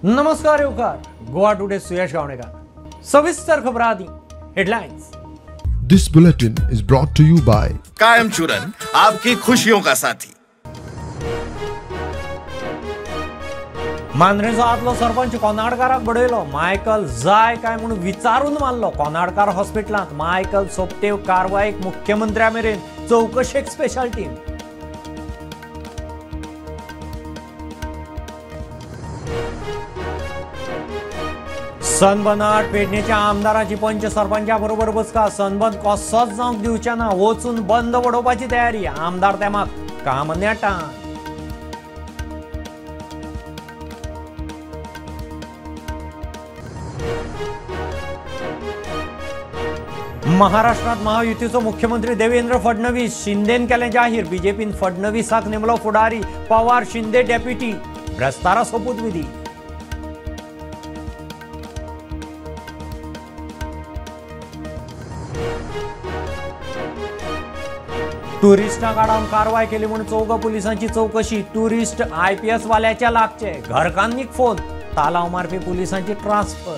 नमस्कार युवकार, गोवा टुडे सुयश गावणेकर. सविस्तर खबर आधी headlines. This bulletin is brought to you by कायम चूरन, आपकी खुशियों का साथी. मांद्रेचो आदलो सरपंच कोनाडकाराक बडयलो. मायकल जाय काय म्हणून विचारून मारलो. कोनाडकार हॉस्पिटलांत मायकल सोपटे कारवाईक मुख्यमंत्र्या मेरेन चौकशेक स्पेशल टीम. सनबर्नार्ड पेडणेच्या आमदाराची पंच सरपंचा बरोबर बसका. सनबर्न कसोच जावंक दिवचे ना, वचून बंद वडोवपाची तयारी. आमदार तेमाक काम नेटा. महाराष्ट्रात महायुतीचो मुख्यमंत्री देवेंद्र फडणवीस. शिंदेन केले जाहीर. बीजेपीन फडणवीसाक नेमलो फुडारी. पवार शिंदे डेप्युटी. ब्रेस्तारा सोपूत विधी. टुरिस्टांक आडावन कारवाय केली म्हणून 14 पुलिसांची चौकशी. Tourist IPS वाल्याचे लागचे. घरकान्नीक फोन. तालाव मारपी पुलिसांची ट्रान्सफर.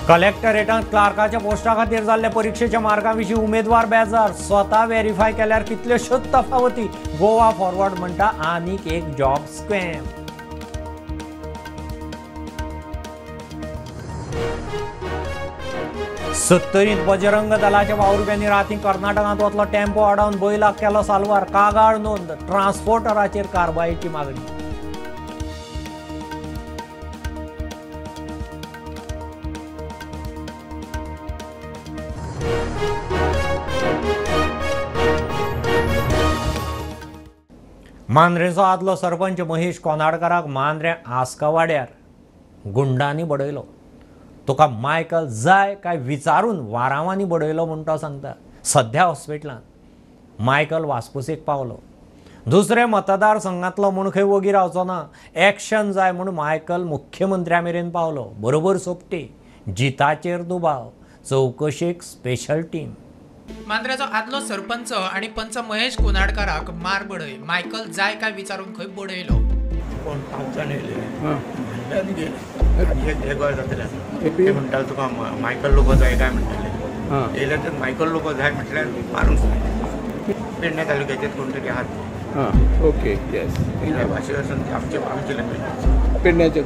कलेक्टरेटांत क्लार्काच्या पोस्टा खातीर जाल्ले परीक्षेच्या मार्काविशीं उमेदवार बेजार. स्वता व्हेरीफाय केल्यार कितल्योशोच तफावती. गोवा फॉरवर्ड म्हणटा आनीक एक जॉब स्कॅम. सत्तरीत बजरंग दलाच्या वावुरप्यांनी रातीं कर्नाटकांत वतलो टेम्पो आडावन बैलाक केलो साल्वार. कागाळ नोंद. ट्रान्सपोर्टराचेर कारवायेची मागणी. मांद्रेचो आदलो सरपंच महेश कोनाडकाराक मांद्रे आस्कावाड्यार गुंडांनी बडयलो. तुका मायकल जाय काय विचारून वारांवांनी बडयलो म्हूण तो सांगता. सध्या हॉस्पिटलांत मायकल वासपुसेक पावलो. दुसरे मतदारसंघांतलो म्हूण खंय वगीर रावचो ना. एक्शन जाय म्हूण मायकल मुख्यमंत्र्या मेरेन पावलो. बरोबर सोपटे. जिताचेर दुबाव. चौकशेक स्पेशल टीम. मांद्रेचो आदलो सरपंच आणि पंच महेश कोनाडकाराक मार बडय. मायकल जाय काय विचारून खंय बडयलो. कोण 5 जाण येयले. हे गोंय जातले ते म्हणटाले तुका मायकल लोक जाय काय म्हणटाले. येयले तर मायकल लोक जाय म्हटल्यार मारूंक पेडणे तालुक्याचेर कोण तरी आहात. ओके येस भाशेन आमचे लँग्वेज पेडण्याचे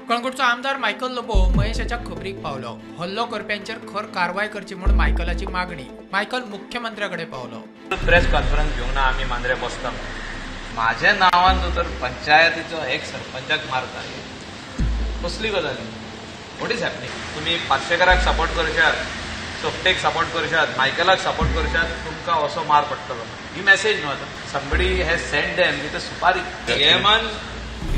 कणकोटचो आमदार मायकल लोबो महेशाच्या खबरीक पावलो. हल्लो करप्यांचेर खर कारवाय करची म्हणून मायकलाची मागणी. मायकल मुख्यमंत्र्याकडे पावलो. प्रेस कॉन्फरन्स घेवंक ना आमी मांद्रे बसता. म्हाज्या नांवान जो तर पंचायतीचो एक सरपंचाक मारता, कसली गजाल. What is happening. तुमी पार्सेकराक सपोर्ट करशात, सोपटेक सपोर्ट करशात, मायकलाक सपोर्ट करशात, तुमकां असो मार पडटलो. ही मॅसेज न्हू. आतां somebody has send them with a सुपारी. सीएमान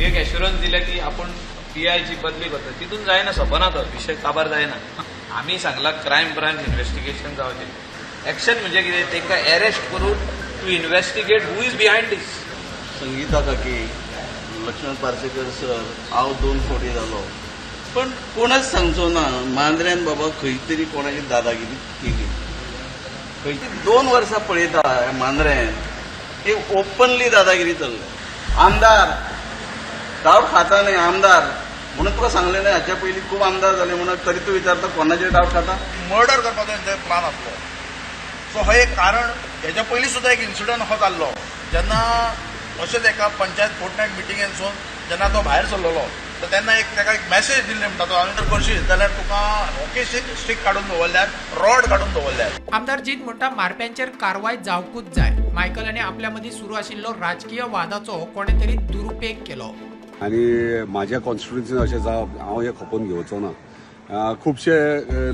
एक एश्युरन्स दिले की आपण PI ची बदली करता. तितून जायना. सपना तो विषय काबार जायना. आमी सांगला क्रायम ब्रांच इन्व्हेस्टिगेशन जावचें. एक्शन म्हणजे कितें, तांकां अरेस्ट करून to investigate who is behind this. Sangeeta काकी, लक्ष्मण पार्सेकर सर, हांव 2 फावटी जालो, पण कोणच सांगचो ना मांद्र्यान बाबा खंय तरी कोणाची दादागिरी केली. खंय 2 वर्सां पळयता मांद्र्यान की ओपनली दादागिरी चल्ली. आमदार डावट खाता न्ही. आमदार म्हणून तुका सांगलें न्ही, हाच्या पयलीं खूब आमदार जाले म्हणून. तरी तूं विचारता कोणाचेर डावट खाता. मर्डर करपाचो तेंचो प्लान आसलो. सो हो एक कारण. हेच्या पयलीं सुद्दां एक इन्सिडंट हो जाल्लो जेन्ना अशेंच एका पंचायत फोर्टनायट मिटिंगेनसून जेन्ना तो भायर सरलेलो, तर तेन्ना ताका एक मॅसेज दिल्ली म्हणटा तो, हांवें जर करशीत जाल्यार तुका हॉकी स्टीक काडून दवरल्यार, रॉड काडून दवरल्यार. आमदार जीत म्हणटा मारप्यांचेर कारवाय जावकूच जाय. मायकल आनी आपल्या मदीं सुरू आशिल्लो राजकीय वादाचो कोणे तरी दुरुपेग केलो. आनी म्हाज्या कॉन्स्टिट्युन्सीन अशें जावप हांव हें खपोवन घेवचो ना. खुबशे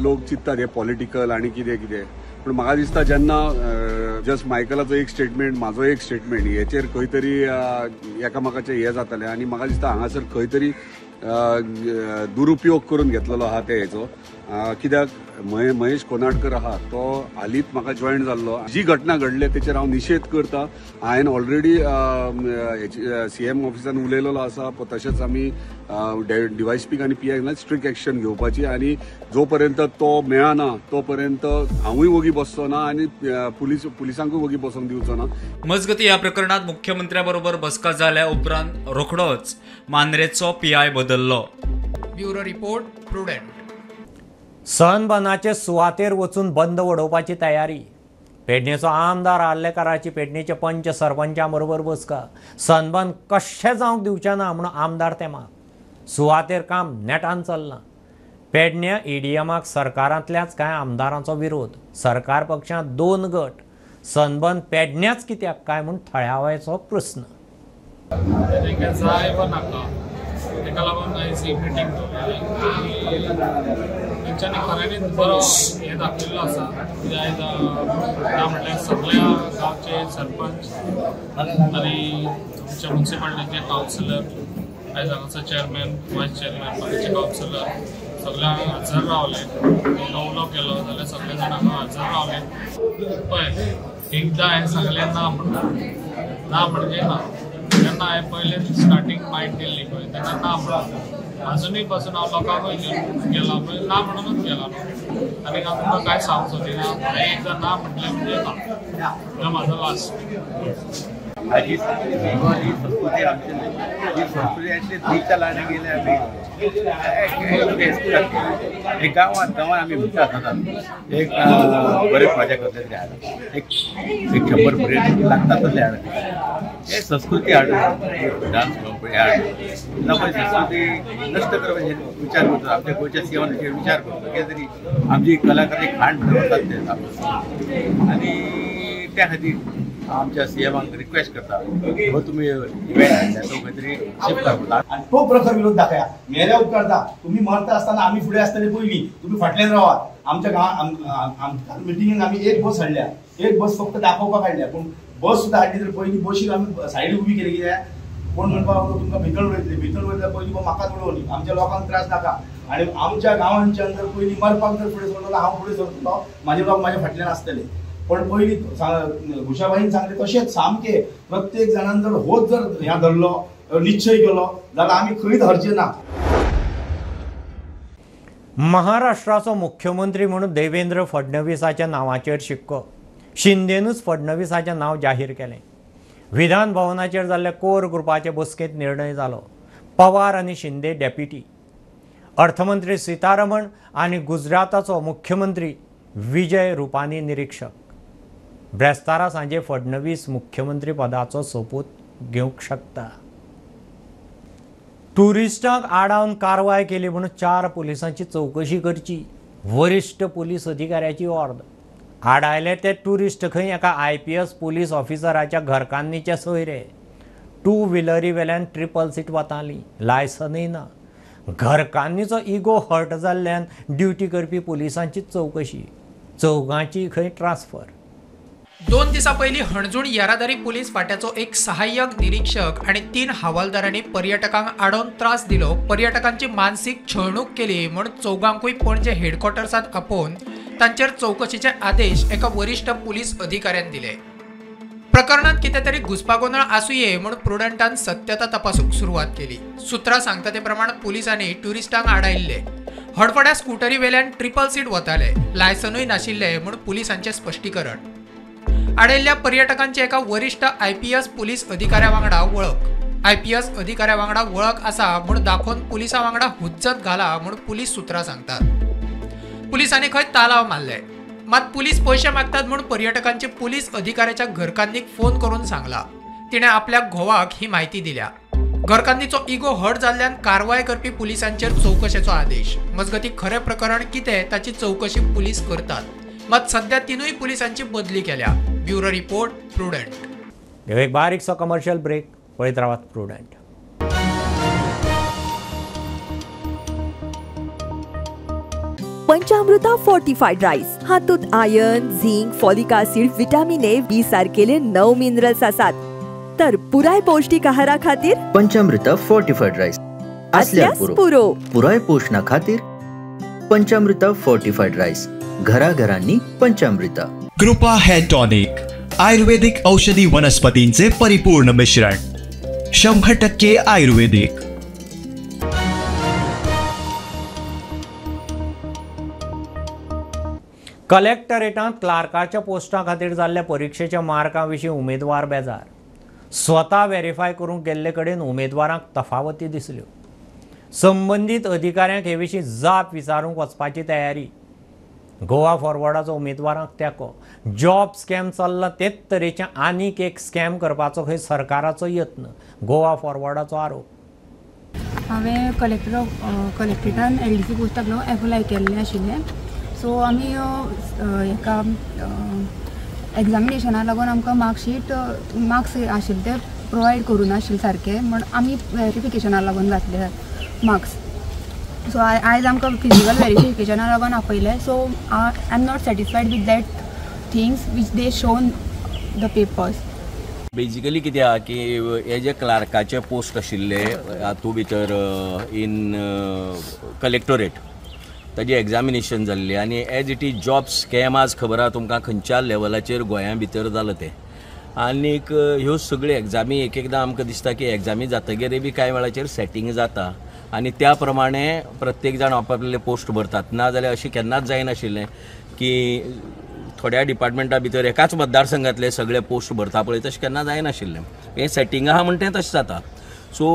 लोक चिंततात हे पॉलिटिकल आनी कितें कितें, पूण म्हाका दिसता जेन्ना जस्ट मायकलाचो एक स्टेटमेंट, म्हाजो एक स्टेटमेंट, हेचेर खंय तरी एकामेकाचें हें जातलें. आनी म्हाका दिसता हांगासर खंय तरी दुरुपयोग करून घेतलेलो आहा ते हेचो. कित्याक महेश कोनाडकर आहा तो हालींच म्हाका जॉयन जाल्लो. जी घटना घडली तेचेर हांव निशेध करता. हांवें ऑलरेडी CM ऑफिसान उलयलेलो आसा. तशेंच आमी DYSPक आनी PIक स्ट्रिक्ट एक्शन घेवपाची आनी जो पर्यंत तो मेळना तो पर्यंत हांवूय वगी बसचो ना आनी पुलिसांकूय वगी बसोंक दिवचो ना. मजगती ह्या प्रकरणात मुख्यमंत्र्याबरोबर बसका जाल्या उपरांत रोखडोच मांद्रेचो PI बदल्लो. Bureau report Prudent. सनबर्नाचे सुवातेर वचून बंद उडोवपाची तयारी. पेडणेचो आमदार आर्लेकराची पेडणेचे पंच सरपंचा बरोबर बसका. सनबर्न कशें जावंक दिवचें ना म्हणून आमदार तेमाक. सुवातेर काम नेटान चल्लां. पेडणे EDMक सरकारांतल्याच कांय आमदारांचो विरोध. सरकार पक्षांत 2 गट. सनबर्न पेडण्याच कित्याक काय म्हूण थळाव्याचो प्रस्न. ताका लागून आयज ही मिटींग तेंच्यांनी खऱ्यांनीच बरो हे दाखयल्लो आसा. आयज म्हटल्यार सगळ्या गांवचे सरपंच आनी आमच्या म्युन्सिपालिटीचे कावन्सिलर, आयज हांगासर चेअरमॅन, वायस चेअरमॅन, बाकीचे कावन्सिलर सगळ्यांक हजर रावले. कवलो केलो जाल्यार सगळे जाण हांगा हजर रावले. पळय एकदां हांवें सांगलें ना म्हणून, ना म्हणजे ना. जेन्ना हांवें पयले स्टार्टींग मायट दिल्ली पळय तेन्ना ना म्हणून अजूनय पासून हांव लोकांकूय गेला पळय ना म्हणूनच गेला आनी हांव तुमकां कांय सांगूंक सोदिना. हांवें एकदां ना म्हटलें म्हणजे ना. हो म्हाजो लास्ट. हाजी संस्कृती आमची संस्कृती दिवच्या लायनी गेले आमी गांवांत आमी म्हणटा एक बरे प्रोजेक्ट करतले हाडप एक 100 पर्यंत लागता तसले हाडप. हे संस्कृती हाडप डान्स घेवप हाडप नवी संस्कृती नष्ट करप विचार करता. आमच्या गोंयच्या सेवांचेर विचार करता कितें तरी आमची कलाकारी खाण करतात ते आनी त्या खातीर आमच्या CMाक रिक्वेस्ट करता हो तुमी इव्हेंट हाडला तो खंय तरी शिफ्ट करता आनी तो प्रखर विरोध दाखया. मेल्या उपकारता तुम्ही मरता आसतना आमी फुडें आसतले पयलीं तुम्ही फाटल्यान रावात. आमच्या गांवांत मिटिंगेक आमी एक बस हाडल्या. एक बस फक्त दाखोवपाक हाडल्या पूण बस सुद्दां हाडली तर पयलीं बशीक आमी सायडीक उबी केली. कित्याक कोण म्हणपाक तुमकां भितर उडयतले. भितर उडयतले पयलीं म्हाकाच उडोवनी. आमच्या लोकांक त्रास नाका. आनी आमच्या गांवांच्यान जर पयलीं मरपाक जर फुडें सरलो हांव फुडें सरतलो म्हाजे लोक म्हाज्या फाटल्यान आसतले. पण पयलीं घुशाबाईन सांगले तशेंच सामके प्रत्येक जाणान जर होच जर ह्या धरलो निश्चय केलो जाल्यार आमी खंयच हरचे ना. महाराष्ट्राचो मुख्यमंत्री म्हणून देवेंद्र फडणवीसाच्या नांवाचेर शिक्को. शिंदेनूच फडणवीसाचें नांव जाहीर केलें. विधान भवनाचेर जाल्ले कोर ग्रुपाचे बसकेंत निर्णय जालो. पवार आनी शिंदे डेप्युटी. अर्थमंत्री सीतारमण आनी गुजराताचो मुख्यमंत्री विजय रुपानी निरीक्षक. ब्रेस्तारा सांजे फडणवीस मुख्यमंत्री पदाचो सोपूत घेवंक शकता. ट्युरिस्टांक आडावन कारवाय केली म्हणून 4 पुलिसांची चवकशी करची. वरिश्ठ पुलीस अधिकाऱ्याची ऑर्डर. आडायले ते ट्युरिस्ट खंय एका IPS पुलीस ऑफिसराच्या घरकान्नीचे सोयरे. 2 व्हिलरी वेल्यान ट्रिपल सीट वताली. लायसनय ना. घरकान्नीचो इगो हर्ट जाल्ल्यान ड्युटी करपी पुलिसांची चवकशी. चौगांची खंय ट्रान्सफर. 2 दिसा पयलीं हणजूण येरादारी पुलीस फाट्याचो एक सहाय्यक निरीक्षक आणि 3 हवालदारांनी पर्यटकांक आडोवन त्रास दिलो. पर्यटकांची मानसीक छळणूक केली म्हणून चौगांकूय पणजे हेडक्वॉर्टर्सात आपोवन तांचेर चौकशीचे आदेश एका वरिष्ठ पुलीस अधिकाऱ्यान दिले. प्रकरणात कितें तरी घुसपागोंदळ आसूये म्हणून प्रुडंटान सत्यता तपासूंक सुरवात केली. सुत्रां सांगता ते प्रमाण पुलिसांनी ट्युरिस्टांक आडायल्ले. हडफड्या स्कूटरी वेल्यान ट्रिपल सीट वताले. लायसनूय नाशिल्ले म्हणून पुलिसांचे स्पश्टीकरण. आडयल्ल्या पर्यटकांची एका वरिष्ठ IPS पुलीस अधिकाऱ्या वांगडा वळख. IPS अधिकाऱ्या वांगडा वळख आसा म्हूण दाखोवन पुलिसां वांगडा हुज्जत घाला म्हूण पुलीस सुत्रां सांगतात. पुलिसांनी खंय तालाव मारले. मात पुलीस पयशे मागतात म्हूण पर्यटकांचे पुलीस अधिकाऱ्याच्या घरकान्नीक फोन करून सांगला. तिणें आपल्या घोवाक ही म्हायती दिल्या. घरकान्नीचो इगो हर्ट जाल्ल्यान कारवाय करपी पुलिसांचेर चौकशेचो आदेश. मजगती खरें प्रकरण कितें ताची चौकशी पुलीस करतात. मात सध्या 3 पुलिसांची बदली केल्या. Bureau report prudent. एक बारीकसो कमर्शियल ब्रेक. पळयत रावात प्रुडंट. पंचामृता फोर्टिफाईड राईस हातूंत iron, zinc, folic acid, vitamin A, B सारकेले 9 minerals आसात. तर पुराय पौष्टिक आहारा खातीर पंचामृता फोर्टिफाईड राईस असल्यार पुरो पुराय पोषणा खातीर पंचामृता फोर्टिफाईड राईस, घराघरांनी पंचामृता. कृपा हेअर टॉनिक, आयुर्वेदिक औषधी वनस्पतींचे परिपूर्ण मिश्रण, 100% आयुर्वेदिक. कलेक्टरेटांत क्लार्काच्या पोस्टा खातीर जाल्ल्या परीक्षेच्या मार्कां विशीं उमेदवार बेजार. स्वता व्हेरीफाय करूंक गेल्ले कडेन उमेदवारांक तफावती दिसल्यो. संबंदीत अधिकाऱ्यांक हे विशीं जाप विचारूंक वचपाची तयारी. गोवा फॉरवर्डाचो उमेदवारांक तेंको. जॉब स्कॅम चल्ला तेच तरेचें आनीक एक स्कॅम करपाचो खंय सरकाराचो यत्न. गोवा फॉरवर्डाचो आरोप. हांवें कलेक्टरेटान LDC पोस्टाक न्हू एप्लाय केल्लें आशिल्लें. सो आमी हेका एग्जामिनेशनाक लागून आमकां मार्क्स आशिल्ले ते प्रोवायड करूं नाशिल्ले सारके, म्हण आमी व्हेरिफिकेशनाक लागून घातले मार्क्स. सो आयज आमकां फिजिकल व्हेरिफिकेशनाक लागून आपयलें. So I am not satisfied with that things which they shown the papers. Basically कितें आहा की हे जे क्लार्काचे पोस्ट आशिल्ले हातूंत भितर इन कलेक्टोरेट ताजें एग्जामिनेशन जाल्लें आनी as it is job scam आज खबर आहा तुमकां खंयच्या लेवलाचेर गोंया भितर जालां तें. आनीक ह्यो सगळ्यो एग्जामी एक एकदां आमकां दिसता की एग्जामी जातकीरय बी कांय वेळाचेर सेटींग जाता आनी त्या प्रमाणे प्रत्येक जाण आपापले पोस्ट भरतात. नाजाल्यार अशें केन्नाच जायनाशिल्लें की थोड्या डिपार्टमेंटा भितर एकाच मतदारसंघातले सगळे पोस्ट भरता पळय तशें केन्ना जायनाशिल्लें. हें सेटींग आहा म्हणटा तें तशें जाता. So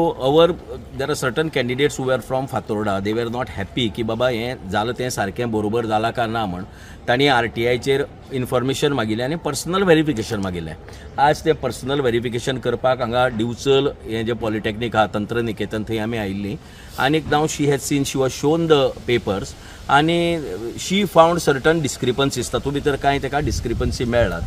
there are certain candidates who are from Fatorda, they were not happy की बाबा हें जालां तें सारकें बरोबर जालां काय ना म्हण. तांणी RTIचेर इन्फॉर्मेशन मागिल्लें आनी पर्सनल व्हेरिफिकेशन मागिल्लें. आज तें पर्सनल व्हेरिफिकेशन करपाक हांगा डिवचल हें जें पॉलिटेक्नीक आहा तंत्रनिकेतन थंय आमी आयिल्लीं. आनीक now she has seen, she was shown the papers आनी शी फावंड सर्टन डिस्क्रिपन्सीज. तातूंत भितर कांय ताका डिस्क्रिपन्सी मेळ्ळात.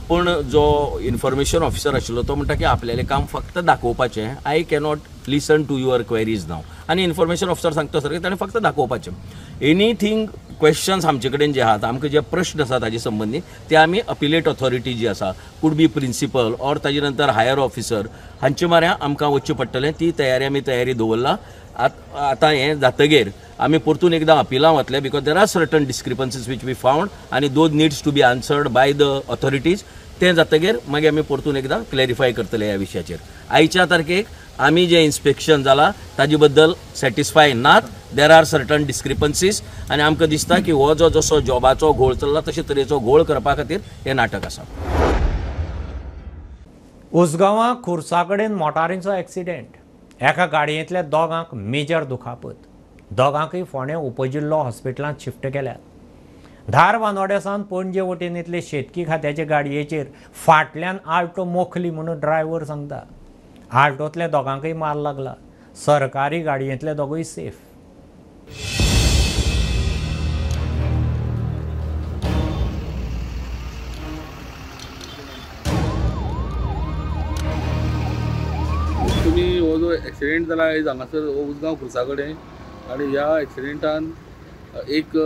पूण जो इन्फॉर्मेशन ऑफिसर आशिल्लो तो म्हणटा की आपल्यालें काम फक्त दाखोवपाचें. I cannot listen to your queries now. आनी इन्फॉर्मेशन ऑफिसर सांगता सर की ताणें फक्त दाखोवपाचें. एनीथींग क्वेश्चन्स आमचे कडेन जे आहात, आमकां जे प्रश्न आसा ताजे संबंदीत ते आमी अपिलेट ऑथॉरिटी जी आसा, कुड बी प्रिंसिपल ऑर ताजे नंतर हायर ऑफिसर हांचे म्हऱ्या आमकां वचचें पडटलें. ती तयारी दवरला. आतां हें जातकीर आमी परतून एकदां अपिलां वतले because there are certain discrepancies which we found आनी those needs to be answered by the authorities. तें जातकीर मागीर आमी परतून एकदां क्लॅरिफाय करतले ह्या विशयाचेर. आयच्या तारखेक आमी जें इन्स्पेक्शन जालां ताजे बद्दल सॅटिस्फाय नात. देर आर सर्टन डिस्क्रिपन्सीज आनी आमकां दिसता की हो जो जसो जॉबाचो घोळ चल्ला तशे तरेचो घोळ करपा खातीर हें नाटक आसा. उसगांवां खुर्सा कडेन मोटारींचो एक्सिडेंट. एका गाडयेंतल्या दोगांक मेजर दुखापत. दोगांकय फोंडें उपजिल्लो हॉस्पिटलांत शिफ्ट केल्यात. धार बांदोड्यासान पणजे वटेनींतले शेतकी खात्याचे गाडयेचेर फाटल्यान आल्टो मोखली म्हणून ड्रायव्हर सांगता. आल्टोतल्या दोगांकय मार लागला. सरकारी गाडयेंतले दोगूय सेफ. तुमी हो जो एक्सिडेंट जाला आयज हांगासर उसगांव खुर्सा कडेन आनी ह्या एक्सिडेंटान एक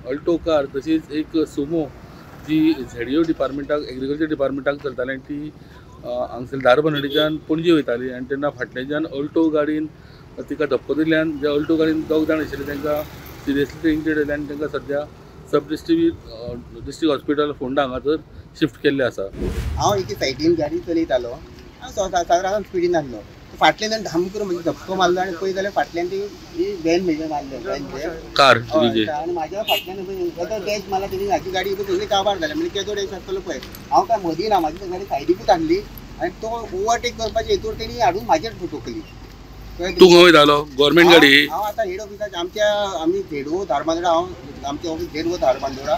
अल्टो कार तशीच एक सुमो जी ZDO डिपार्टमेंटाक एग्रीकल्चर डिपार्टमेंटाक चलताली आनी ती हांगसर धारबांदोडेच्यान पणजे वयताली आनी तेन्ना फाटल्याच्यान अल्टो गाडीन तिका धक्को दिल्ल्यान ज्या अल्टो गाडीन दोग जाण आशिल्ले तांकां सिरियसली इंजर्ड जाले आनी तांकां सद्या सब डिस्ट्रिक्ट हॉस्पिटल फोंडा हांगासर शिफ्ट केल्ले आसा. हांव एके सायडीन गाडी चलयतालो. सादारण स्पिडीन आसलो. फाटल्यान धाम करून म्हणजे धक्को मारलो आनी पळय जाल्यार फाटल्यान ती व्हॅन मेजर मारले कार आनी म्हाज्या फाटल्यान येदो डॅश मारला तेणी म्हाजी गाडी सगळी काबार जाल्या. म्हणजे केदो डॅश आसतलो पळय. हांव काय मदीं ना, म्हाजी गाडी सायडीकूच हाडली आनी तो ओवरटेक करपाचे हेतूर तेणी हाडून म्हाजेर ठोकली. तूं खंय वयतालो? गव्हर्मेंट गाडी? हांव आतां हेड ऑफिसाचे आमी ZDO धारबांदोडा. हांव आमचें ऑफिस ZDO धारबांदोडा.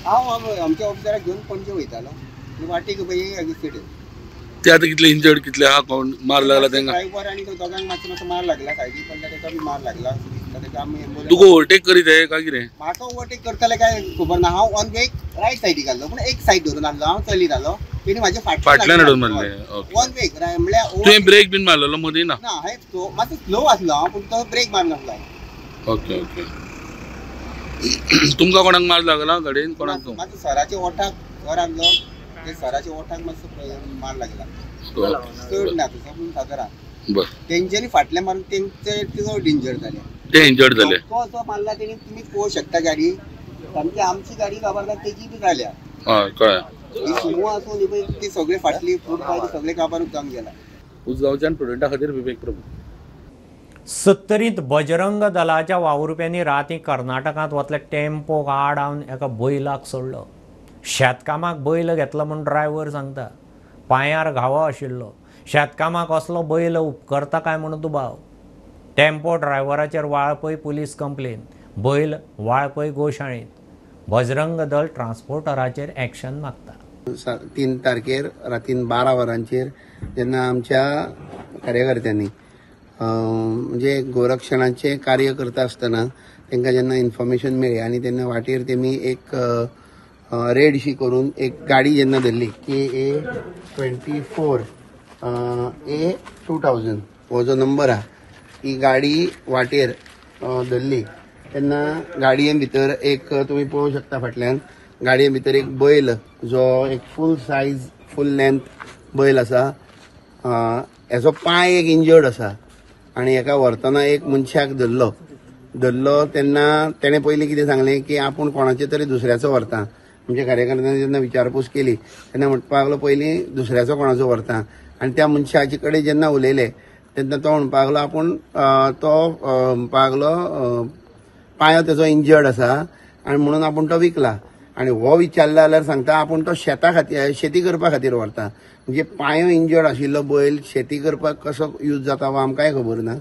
हांव आमच्या ऑफिसराक घेवन पणजे वयतालो आनी वाटेक पळय एक्सिडेंट. ते आतां कितले इंजर्ड कितले आहा कोण मार लागला तांकां? ड्रायव्हर आनी तो दोगांक मातसो मार लागला. सायडीक पडला ताका बी मार लागला. तुका ओवरटेक करीत आहे काय कितें? म्हाका ओवरटेक करताले काय खबर ना. हांव ऑन वेक रायट सायडीक आसलो पूण एक सायड धरून आसलो. हांव चलीत आसलो. तेणी म्हाज्या फाटल्यान हाडून मारले. ऑन वेक म्हळ्यार तुवें ब्रेक बीन मारलेलो मदीं ना? ना हांवें मातसो स्लो आसलो हांव पूण तो ब्रेक मारनासलो. Okay okay. तुमकां कोणाक मार लागला गाडयेन? कोणाक? म्हाजो सराचे ओठाक घर आसलो. ते सराच्या ओठाक मातसो मार लागला. चड ना तसो पूण सादारण. तेंच्यांनी फाटल्यान मारून तेंचे चड इंजर्ड जाले. ते इंजर्ड झाले. तो जो मारला तेणी तुम्ही पळोवंक शकता गाडी सामकी आमची गाडी काबारदार तेजी बी जाल्या. कळ्ळें. ही सुमो आसून ती सगळे फाटली फूट पाय सगळे काबारूच जावन गेला. उसगांवच्यान स्टुडंटा खातीर विवेक प्रभू. 70th बजरंग दलाच्या वावुरप्यांनी राती कर्नाटकांत वतले टेम्पोक आडावन एका बैलाक सोडलो. शेतकामाक बैल घेतलो म्हूण ड्रायव्हर सांगता. पांयार घावो आशिल्लो. शेतकामाक असलो बैल उपकारता काय म्हणून दुबाव. टेम्पो ड्रायव्हराचेर वाळपय पुलीस कंप्लेन. बैल वाळपय गोशाळेंत. बजरंग दल ट्रान्सपोर्टराचेर एक्शन मागता. 3 तारखेर रातीन 12 वरांचेर जेन्ना आमच्या कार्यकर्त्यांनी म्हणजे गोरक्षणाचे कार्य करता आसतना तांकां जेन्ना इन्फॉर्मेशन मेळ्ळी आनी तेन्ना वाटेर तेमी एक रेडशी करून एक गाडी जेन्ना धरली KA-24 A2000 हो जो नंबर आहा ही गाडी वाटेर धरली तेन्ना गाडये भितर एक तुमी पळोवंक शकता फाटल्यान गाडये भितर एक बैल जो एक फूल सायज फूल लेंथ बैल आसा. हेचो पांय एक इंजर्ड आसा आनी हेका व्हरतना एक मनशाक धरलो तेन्ना तेणें पयलीं कितें सांगलें की आपूण कोणाचे तरी दुसऱ्याचो व्हरता. म्हणजे कार्यकर्त्यांनी जेन्ना विचारपूस केली तेन्ना म्हणपाक लागलो पयलीं दुसऱ्याचो कोणाचो व्हरता आनी त्या मनशाचे कडेन जेन्ना उलयले तेन्ना तो म्हणपाक लागलो आपूण तो म्हणपाक लागलो पांयो तेजो इंजर्ड आसा आनी म्हणून आपूण तो विकला. आनी हो विचारलो जाल्यार सांगता आपूण तो शेता खातीर शेती करपा खातीर व्हरता. म्हणजे पांयो इंजर्ड आशिल्लो बैल शेती करपाक कसो यूज जाता हो आमकांय खबर ना.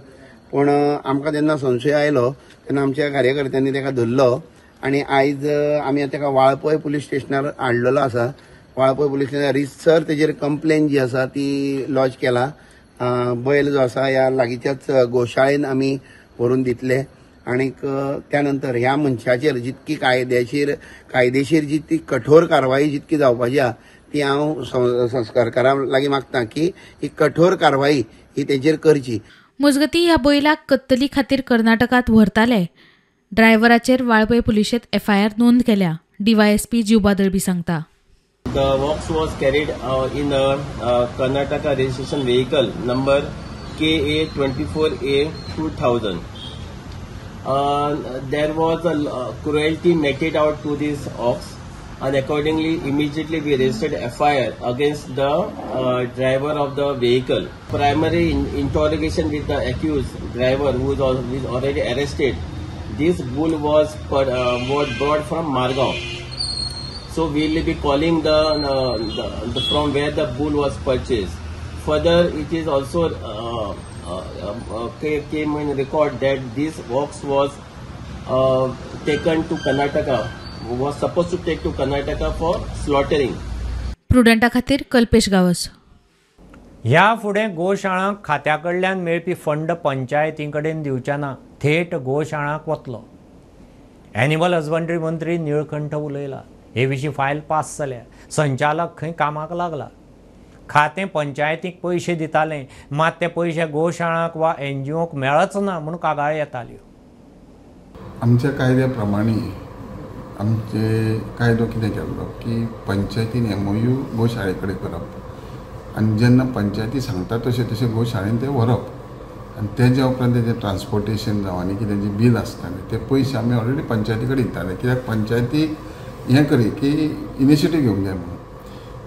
पूण आमकां जेन्ना संशय आयलो तेन्ना आमच्या कार्यकर्त्यांनी ताका धरलो आनी आयज आमी ताका वाळपय पुलीस स्टेशनार हाडलेलो आसा. वाळपय पुलीस स्टेशनार रितसर तेजेर कंप्लेन जी आसा ती लॉज केला. बैल जो आसा ह्या लागींच्याच गोशाळेन आमी व्हरून दितले आनीक त्या नंतर ह्या मनशाचेर जितकी कायदेशीर जितकी कठोर कारवाई जितकी जावपाची आहा ती हांव संस्कारकारां लागीं मागता की ही कठोर कारवाई ही तेजेर करची. मजगतीं ह्या बैलाक कत्तली खातीर कर्नाटकांत व्हरताले. ड्रायव्हराचेर वाळपय पुलिशेंत FIR नोंद केल्या. DYSP जीवबा दळबी सांगता. The works was carried in a Karnataka registration vehicle number KA-24A 2000. There was a cruelty meted out to this ox, and accordingly, immediately we registered FIR against the driver of the vehicle. Primary interrogation with the accused driver, who is already arrested. This bull was brought from Margaon. So we will be calling the from where the bull was purchased. Further, it is also came in record that this ox was taken to Karnataka, was supposed to take to Karnataka for slaughtering. प्रुडंटा खातीर कल्पेश गावस. ह्या फुडें गोशाळांक खात्या कडल्यान मेळपी fund पंचायतीं कडेन दिवचे ना. थेट गोशाळांक वतलो. एनिमल हजबंड्री मंत्री निळकंठ उलयला. हे विशीं फायल पास जाल्या. संचालक खंय कामाक लागला. खातें पंचायतीक पयशे दितालें मात ते पयशे गोशाळांक वा NGOक मेळच ना म्हूण कागाळ येताल्यो. आमच्या कायद्या प्रमाणे आमचे कायदो कितें केल्लो की पंचायतीन MOU गोशाळे कडेन करप आनी जेन्ना पंचायती सांगता तशें गोशाळेन तें व्हरप आनी तेज्या उपरांत तेजें ट्रान्सपोर्टेशन जावं आनी कितें जे बील आसतालें ते पयशे आमी ऑलरेडी पंचायती कडेन दिताले. कित्याक पंचायती हें करी की इनिशिएटीव घेवंक जाय म्हणून.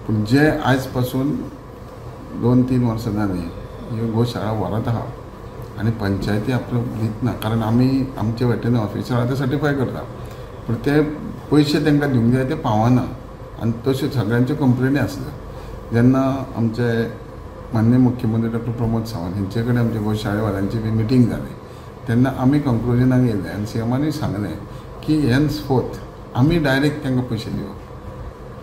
पूण जे आयज पासून 2-3 वर्सां जालीं ह्यो गोशाळा व्हरत आहा आनी पंचायती आपलो दितना कारण आमी आमचे वेटरनरी ऑफिसर ते सर्टिफाय करता पूण ते पयशे तांकां दिवंक जाय ते पावना आनी तश्यो सगळ्यांच्यो कंप्लेनी आसल्यो. जेन्ना आमचे माननीय मुख्यमंत्री डॉक्टर प्रमोद सावंत हेंचे कडेन आमचे गोशाळेवाल्यांची बी मिटींग जाली तेन्ना आमी कंक्लुजनाक येयले आनी CMानूय सांगलें की हेन्सफोर्थ आमी डायरेक्ट तांकां पयशे दिवप.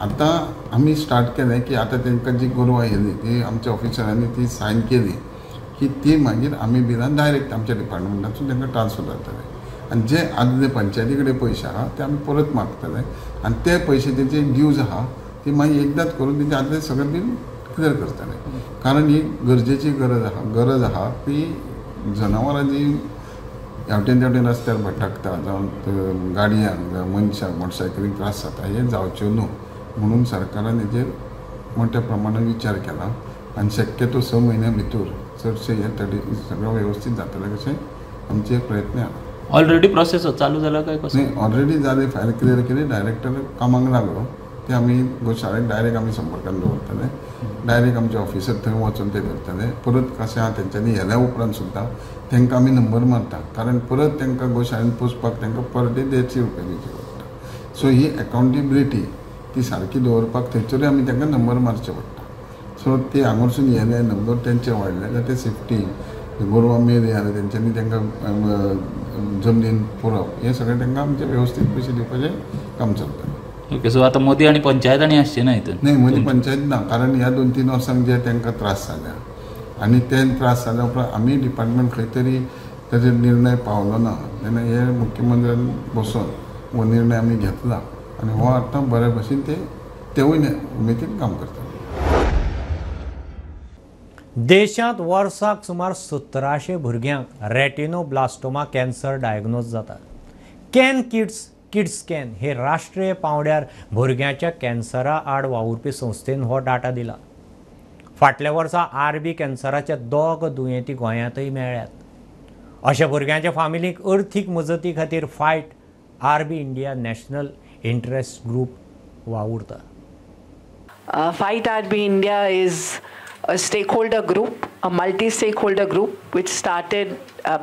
आतां आमी स्टार्ट केलें की आतां तांकां जी गोरवां येयली ती आमच्या ऑफिसरांनी ती सायन केली की ती मागीर आमी बिलां डायरेक्ट आमच्या डिपार्टमेंटासून तांकां ट्रान्सफर जातले आनी जे आदले पंचायती कडेन पयशे आहा ते आमी परत मागतले आनी ते पयशे तेजे ड्यूज आहा ती मागीर एकदांच करून तेजे आदले सगळें बील क्लियर करतले. कारण ही गरजेची गरज आहा की जनावरां जी हेवटेन तेवटेन रस्त्यार भटकता जावं गाडयांक जावं मनशाक मोटरसायकलीक त्रास जाता हे जावच्यो न्हू म्हणून सरकारान हेजेर मोठ्या प्रमाणात विचार केला आनी शक्यतो 6 म्हयन्या भितर चडशे हे सगळं वेवस्थीत जातलें कशें आमचे प्रयत्न आहा. ऑलरेडी प्रोसेस चालू जाला काय कसं? नाही, ऑलरेडी जाले, फायल क्लियर केली, डायरेक्टर कामाक लागलो. ते आमी गोशाळेक डायरेक्ट आमी संपर्कान दवरतले, डायरेक्ट आमचे ऑफिसर थंय वचून ते धरतले. परत कशें आहा तेंच्यांनी येल्या उपरांत सुद्दां तांकां आमी नंबर मारता, कारण परत तांकां गोशाळेन पोसपाक तांकां पर डे 150 रुपया दिवचे पडटा. सो ही अकावंटेबिलिटी ती सारकी दवरपाक थंयसरूय आमी तांकां नंबर मारचे पडटा. सो ते हांगरसून येले नंबर तेंचे वाडले जाल्यार ते सेफ्टी गोरवां मेली जाल्यार तेंच्यांनी तांकां जमनीन पुरप, हें सगळें तांकां आमचे वेवस्थीत पयशे दिवपाचें काम चलता. ओके, सो आतां मोदी आनी पंचायतांनी आसचे ना हितून? नाही, मोदी पंचायत ना, कारण ह्या 2-3 वर्सांक जे तांकां त्रास जाल्या आनी ते त्रास जाल्या उपरांत आमी डिपार्टमेंट खंय तरी ताचेर निर्णय पावलो ना, तेन्ना हे मुख्यमंत्र्यान बसून हो निर्णय आमी घेतला आनी हो आतां बरे भशेन तेवूय उमेदीन काम करता. देशांत वर्साक सुमार 1700 भुरग्यांक रेटिनोब्लास्टोमा कॅन्सर डायग्नोज जाता. कॅन किड्स कॅन हे राष्ट्रीय पांवड्यार भुरग्यांच्या कॅन्सरा आड वावुरपी संस्थेन हो डाटा दिला. फाटल्या वर्सा RB कॅन्सराचे 2 दुयेंती गोंयांतय मेळ्ळ्यात. अशा भुरग्यांच्या फामिलीक अर्थीक मजती खातीर fight RB India national interest group वावुरता. Fight RB India is a stakeholder group, a multi-stakeholder group which started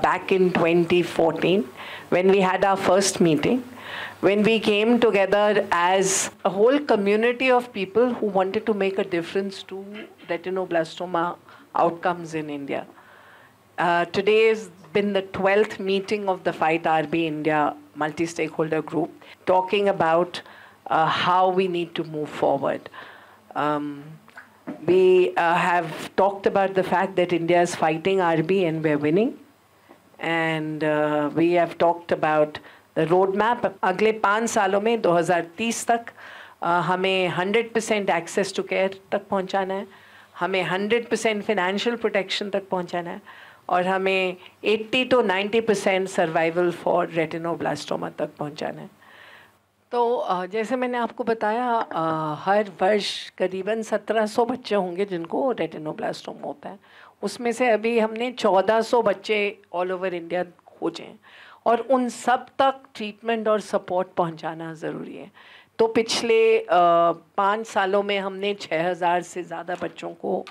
back in 2014 when we had our first meeting, when we came together as a whole community of people who wanted to make a difference to retinoblastoma outcomes in India. Today has been the 12th meeting of the Fight RB India multi-stakeholder group, talking about how we need to move forward. We have talked about the fact that India is fighting RB and we're winning. And we have talked about the roadmap. अगले 5 सालों में 2030 तक हमें 100% access to care तक पहुंचाना है, हमें 100% financial protection तक पहुंचाना है और हमें 80 to 90% सर्वाइवल फॉर रेटिनोब्लास्टोमा तक पहुंचाना है. तो जैसे मैंने आपको बताया, हर वर्ष करीबन 1700 बच्चे होंगे जिनको रेटिनोब्लास्टोमा होता है. उसमें से अभी हमने 1400 बच्चे ऑल ओवर इंडिया खोजे हैं और उन सब तक ट्रीटमेंट और सपोर्ट पहुंचाना ज़रूरी है. तो पिछले 5 सालों में हमने 6000 से ज़्यादा बच्चों को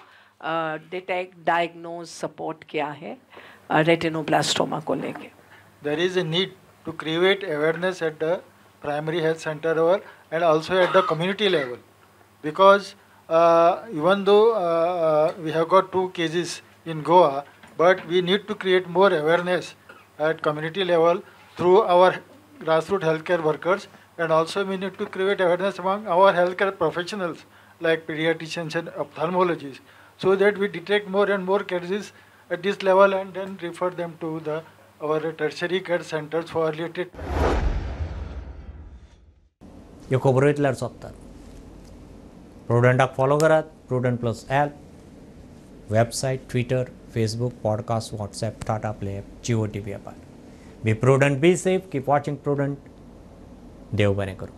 डिटेक्ट, डायग्नोज, सपोर्ट किया है रेटिनोब्लास्टोमा को लेके. There is a need to create awareness at the primary health center level and also at the community level, because even though we have got 2 cases in Goa, but we need to create more awareness at community level through our grassroots healthcare workers, and also we need to create awareness among our healthcare professionals like pediatricians and ophthalmologists, so that we detect more and more cases at this level and then refer them to our tertiary care centers for early treatment. ह्यो खबरो इतल्यार सोंपतात. प्रुडंटाक follow करात, Prudent+ app, website, Twitter, Facebook, podcast, WhatsApp, Tata play app, Jio TV ॲपार. Be prudent, be safe, keep watching prudent. देव बरें करूं.